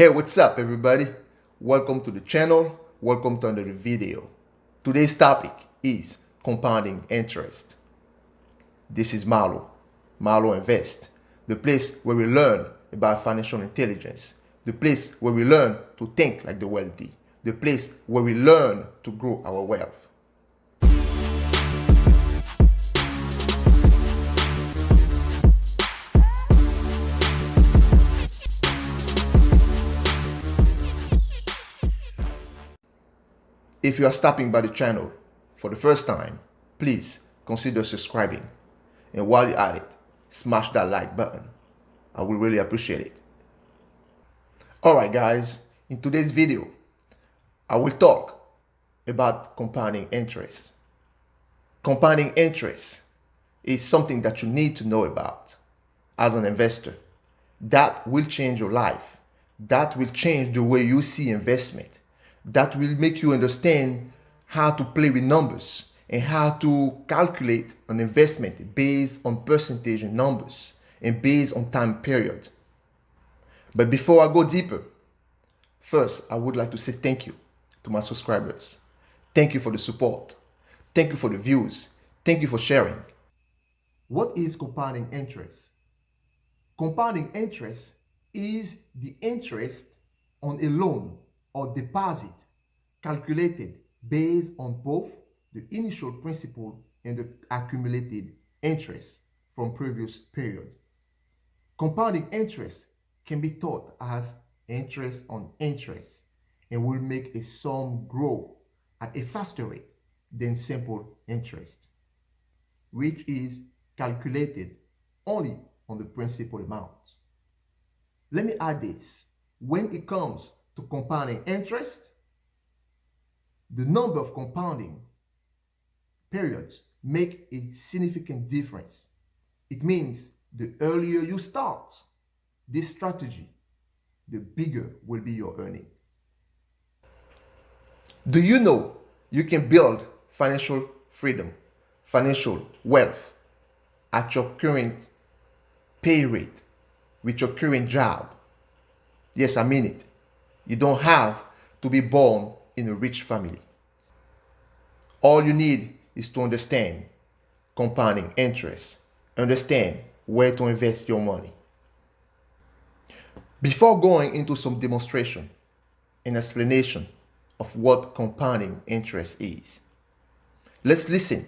Hey, what's up everybody? Welcome to the channel, welcome to another video. Today's topic is compounding interest. This is Marlo Invest, the place where we learn about financial intelligence, the place where we learn to think like the wealthy, the place where we learn to grow our wealth. If you are stopping by the channel for the first time, please consider subscribing. And while you're at it, smash that like button. I will really appreciate it. Alright guys, in today's video, I will talk about compounding interest. Compounding interest is something that you need to know about as an investor. That will change your life. That will change the way you see investment. That will make you understand how to play with numbers and how to calculate an investment based on percentage and numbers and based on time period. But before I go deeper, first I would like to say thank you to my subscribers. Thank you for the support. Thank you for the views. Thank you for sharing. What is compounding interest? Compounding interest is the interest on a loan or deposit calculated based on both the initial principal and the accumulated interest from previous periods. Compounding interest can be thought as interest on interest and will make a sum grow at a faster rate than simple interest, which is calculated only on the principal amount. Let me add this. When it comes to compounding interest, the number of compounding periods make a significant difference. It means the earlier you start this strategy, the bigger will be your earning. Do you know you can build financial freedom, financial wealth at your current pay rate with your current job? Yes, I mean it. You don't have to be born in a rich family. All you need is to understand compounding interest, understand where to invest your money. Before going into some demonstration and explanation of what compounding interest is, let's listen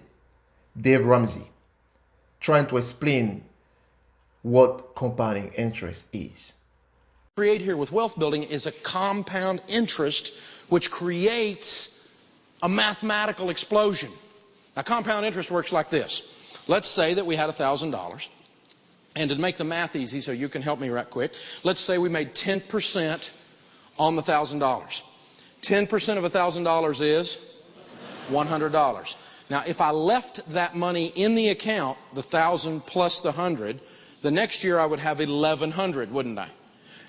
Dave Ramsey trying to explain what compounding interest is. Create here with wealth building is a compound interest which creates a mathematical explosion. Now, compound interest works like this. Let's say that we had $1,000, and to make the math easy so you can help me right quick, let's say we made 10% on the $1,000. 10% of $1,000 is $100. Now, if I left that money in the account, the 1,000 plus the 100, the next year I would have 1,100, wouldn't I?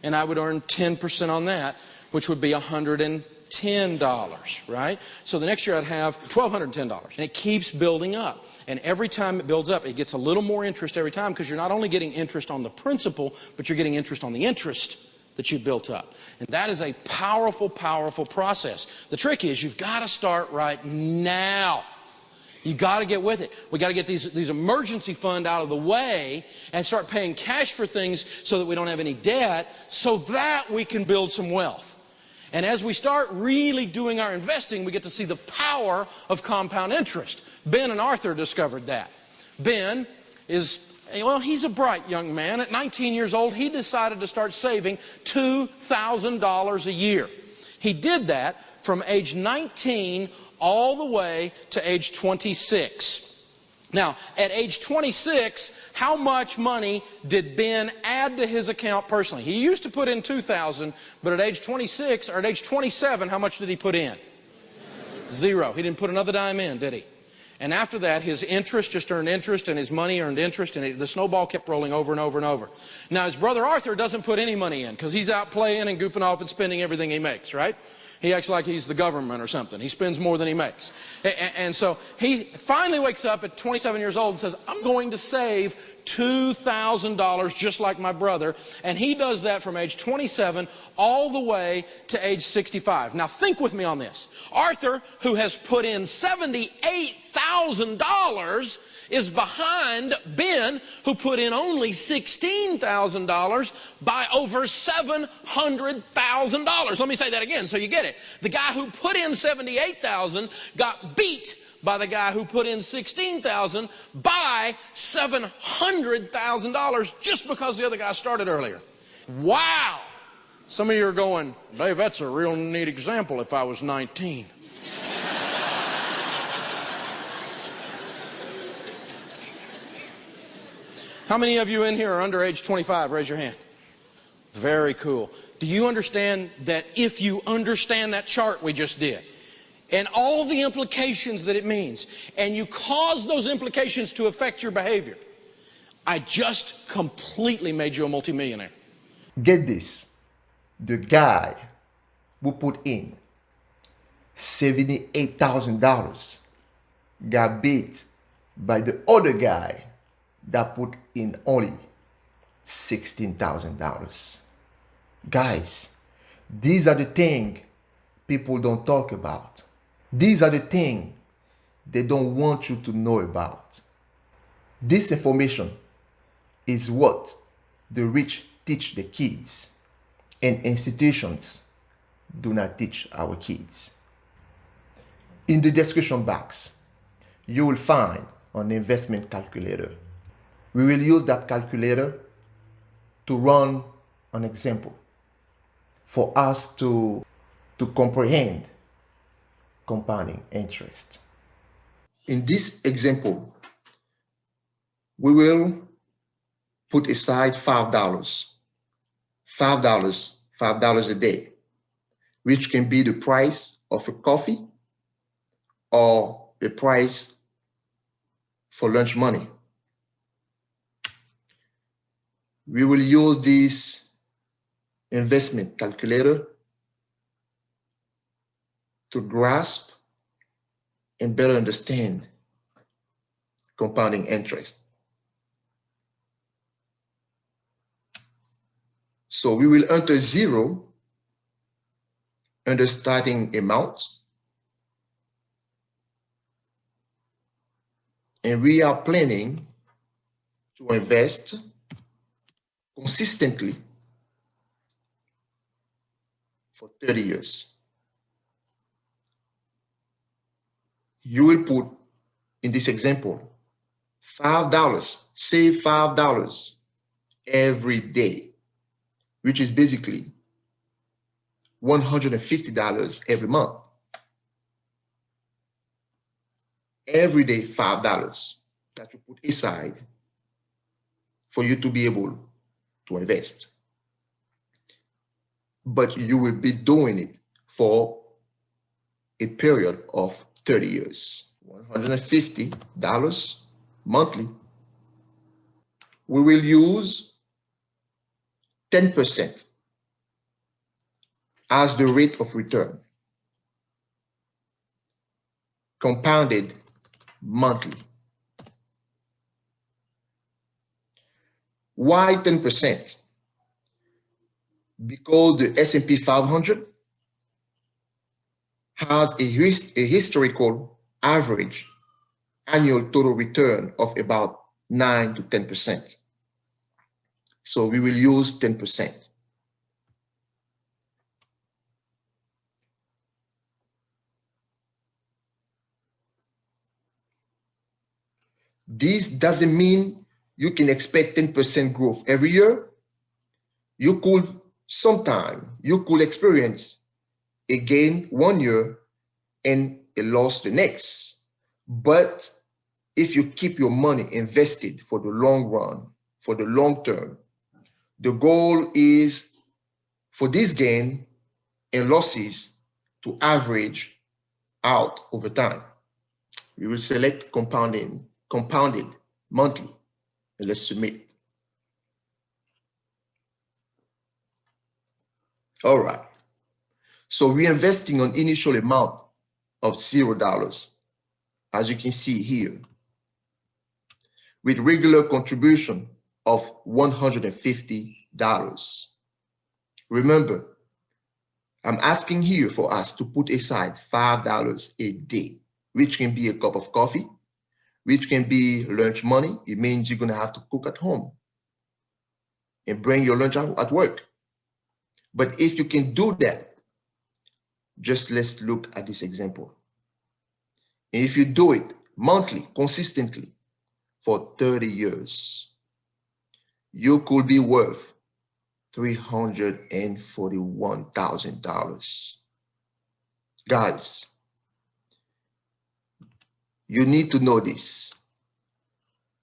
And I would earn 10% on that, which would be $110, right? So the next year I'd have $1,210, and it keeps building up. And every time it builds up, it gets a little more interest every time, because you're not only getting interest on the principal, but you're getting interest on the interest that you've built up. And that is a powerful, powerful process. The trick is you've got to start right now. You got to get with it. We got to get these emergency fund out of the way and start paying cash for things so that we don't have any debt, so that we can build some wealth. And as we start really doing our investing, we get to see the power of compound interest. Ben and Arthur discovered that. Ben is, well, he's a bright young man. At 19 years old, he decided to start saving $2,000 a year. He did that from age 19 all the way to age 26. Now, at age 26, how much money did Ben add to his account personally? He used to put in $2,000, but at age 26 or at age 27, how much did he put in? Zero. He didn't put another dime in, did he? And after that, his interest just earned interest, and his money earned interest, and the snowball kept rolling over and over and over. Now, his brother Arthur doesn't put any money in because he's out playing and goofing off and spending everything he makes, right? He acts like he's the government or something. He spends more than he makes. And so he finally wakes up at 27 years old and says, I'm going to save $2,000 just like my brother. And he does that from age 27 all the way to age 65. Now think with me on this. Arthur, who has put in $78,000, is behind Ben, who put in only $16,000 by over $700,000. Let me say that again so you get it. The guy who put in $78,000 got beat by the guy who put in $16,000 by $700,000 just because the other guy started earlier. Wow! Some of you are going, Dave, that's a real neat example if I was 19. How many of you in here are under age 25? Raise your hand. Very cool. Do you understand that if you understand that chart we just did and all the implications that it means, and you cause those implications to affect your behavior, I just completely made you a multimillionaire. Get this. The guy who put in $78,000 got beat by the other guy that put in only $16,000. Guys, these are the things people don't talk about. These are the things they don't want you to know about. This information is what the rich teach the kids, and institutions do not teach our kids. In the description box, you will find an investment calculator. We will use that calculator to run an example for us to comprehend compounding interest. In this example, we will put aside $5 a day, which can be the price of a coffee or a price for lunch money. We will use this investment calculator to grasp and better understand compounding interest. So we will enter 0 under starting amount, and we are planning to invest consistently for 30 years. You will put, in this example, $5, save $5 every day, which is basically $150 every month. Every day, $5 that you put aside for you to be able to invest. But you will be doing it for a period of 30 years. $150 monthly. We will use 10% as the rate of return, compounded monthly. Why 10%? Because the S&P 500 has a historical average annual total return of about 9 to 10%. So we will use 10%. This doesn't mean you can expect 10% growth every year. You could experience a gain one year and a loss the next. But if you keep your money invested for the long run, for the long term, the goal is for this gain and losses to average out over time. We will select compounded monthly, and let's submit. All right. So we're investing an initial amount of $0, as you can see here, with regular contribution of $150. Remember, I'm asking here for us to put aside $5 a day, which can be a cup of coffee, which can be lunch money. It means you're going to have to cook at home and bring your lunch out at work. But if you can do that, just let's look at this example. And if you do it monthly, consistently, for 30 years, you could be worth $341,000. Guys, you need to know this.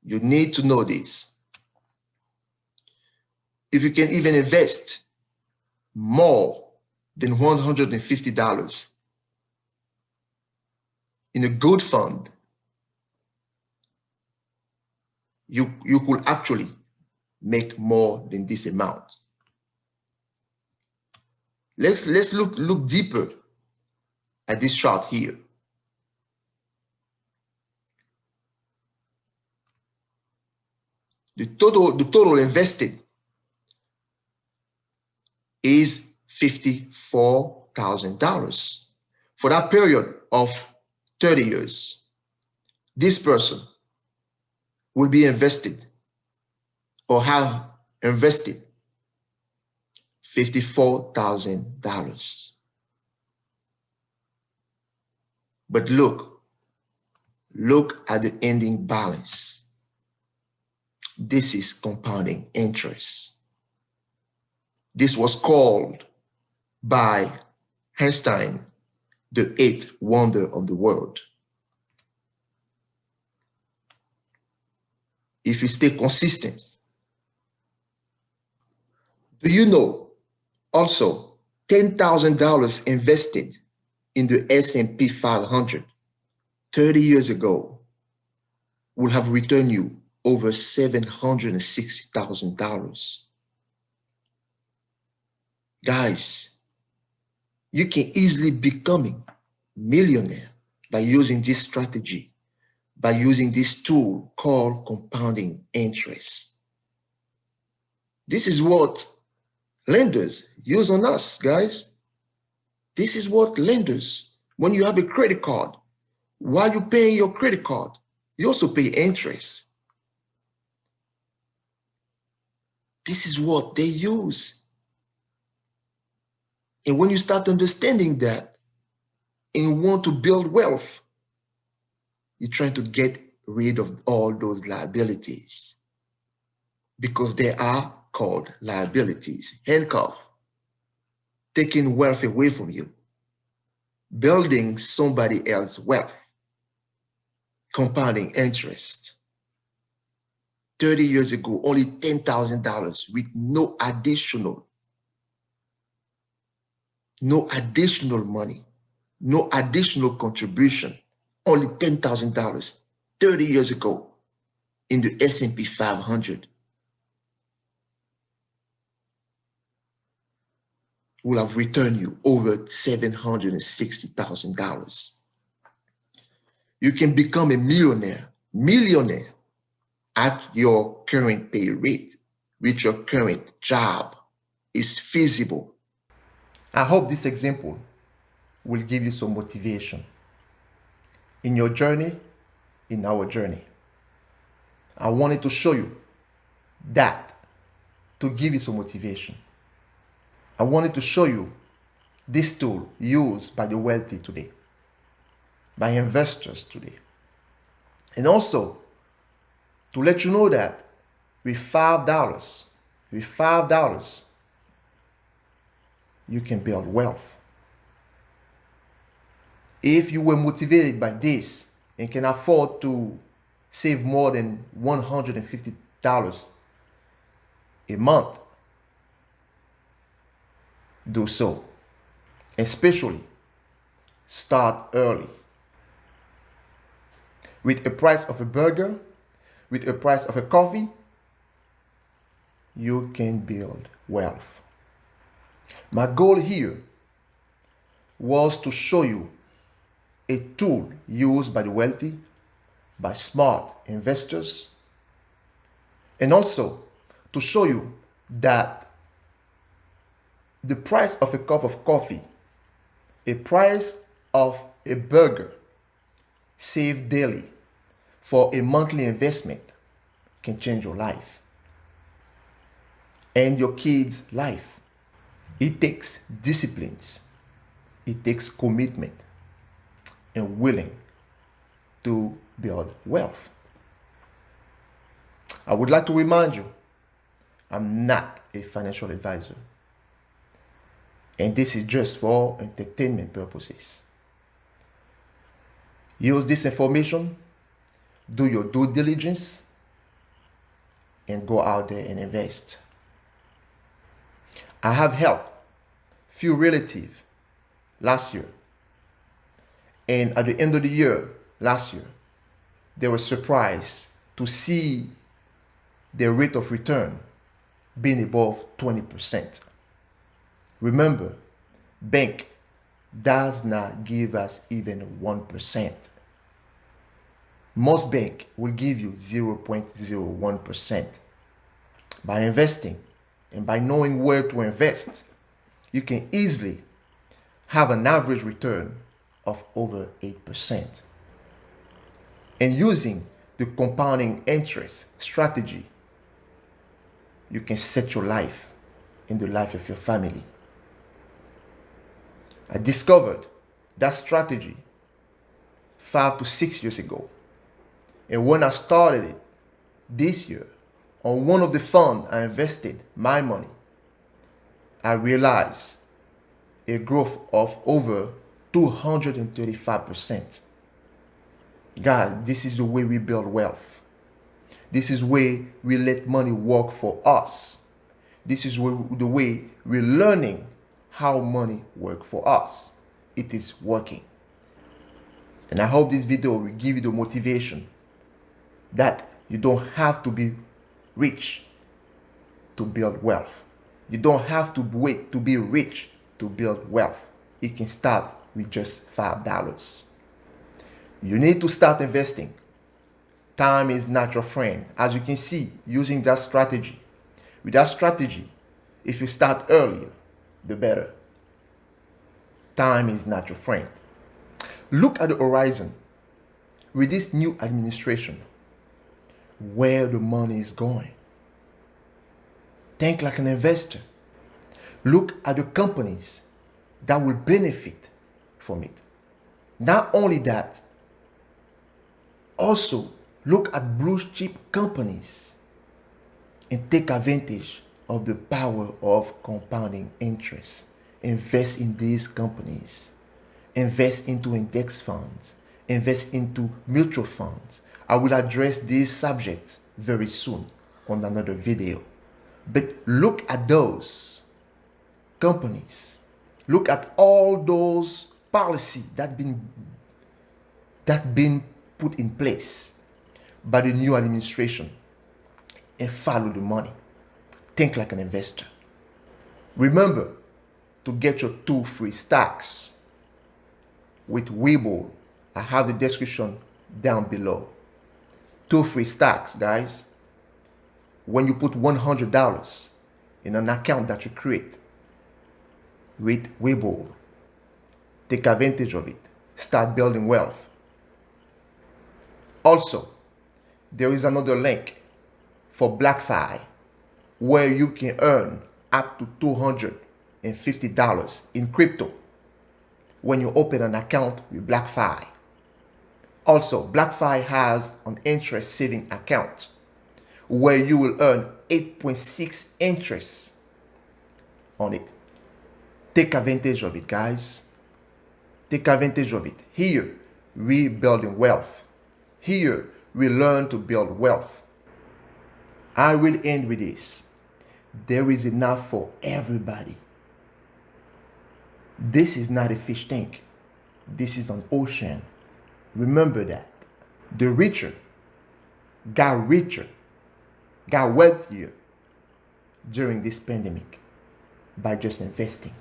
You need to know this. If you can even invest more than $150 in a good fund, you could actually make more than this amount. Let's look deeper at this chart here. The total invested is $54,000 for that period of 30 years. This person will be invested or have invested $54,000. But look at the ending balance. This is compounding interest. This was called by Einstein the eighth wonder of the world. If you stay consistent. Do you know also $10,000 invested in the S&P 500 30 years ago will have returned you over $760,000. Guys, you can easily become a millionaire by using this strategy, by using this tool called compounding interest. This is what lenders use on us, guys. This is what lenders, when you have a credit card, while you're paying your credit card, you also pay interest. This is what they use. And when you start understanding that and want to build wealth, you're trying to get rid of all those liabilities, because they are called liabilities. Handcuff, taking wealth away from you, building somebody else's wealth, compounding interest. 30 years ago, only $10,000 with no additional money, no additional contribution, only $10,000 30 years ago in the S&P 500 will have returned you over $760,000. You can become a millionaire at your current pay rate with your current job. Is feasible. I hope this example will give you some motivation in your journey, in our journey. I wanted to show you that to give you some motivation. I wanted to show you this tool used by the wealthy today, by investors today. And also to let you know that with $5, you can build wealth. If you were motivated by this and can afford to save more than $150 a month, do so. Especially start early. With a price of a burger, with a price of a coffee, you can build wealth. My goal here was to show you a tool used by the wealthy, by smart investors, and also to show you that the price of a cup of coffee, a price of a burger saved daily for a monthly investment can change your life and your kids' life. It takes disciplines, it takes commitment and willing to build wealth. I would like to remind you, I'm not a financial advisor. And this is just for entertainment purposes. Use this information, do your due diligence, and go out there and invest. I have helped few relatives last year. And at the end of the year, last year, they were surprised to see their rate of return being above 20%. Remember, bank does not give us even 1%. Most bank will give you 0.01%. By investing and by knowing where to invest, you can easily have an average return of over 8%. And using the compounding interest strategy, you can set your life in the life of your family. I discovered that strategy 5 to 6 years ago. And when I started it this year, on one of the funds I invested my money, I realized a growth of over 235%. Guys, this is the way we build wealth. This is the way we let money work for us. This is the way we're learning how money works for us. It is working. And I hope this video will give you the motivation that you don't have to be rich to build wealth. You don't have to wait to be rich to build wealth. It can start with just $5. You need to start investing. Time is not your friend. As you can see, using that strategy. With that strategy, if you start earlier, the better. Time is not your friend. Look at the horizon. With this new administration, where the money is going. Think like an investor. Look at the companies that will benefit from it. Not only that, also look at blue chip companies and take advantage of the power of compounding interest. Invest in these companies. Invest into index funds. Invest into mutual funds. I will address these subjects very soon on another video. But look at those companies. Look at all those policies that been put in place by the new administration and follow the money. Think like an investor. Remember to get your 2 free stocks with Webull. I have the description down below. 2 free stocks, guys. When you put $100 in an account that you create with Webull, take advantage of it. Start building wealth. Also, there is another link for BlockFi where you can earn up to $250 in crypto when you open an account with BlockFi. Also, BlockFi has an interest saving account where you will earn 8.6 interest on it. Take advantage of it, guys. Take advantage of it. Here, we building wealth. Here, we learn to build wealth. I will end with this. There is enough for everybody. This is not a fish tank. This is an ocean. Remember that. The richer got wealthier during this pandemic by just investing.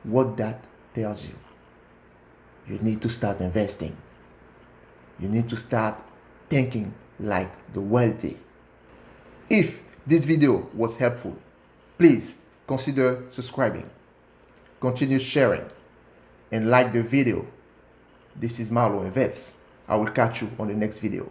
What that tells you you need to start investing. You need to start thinking like the wealthy. If this video was helpful, please consider subscribing, continue sharing, and like the video. This is Marlo Invest. I will catch you on the next video.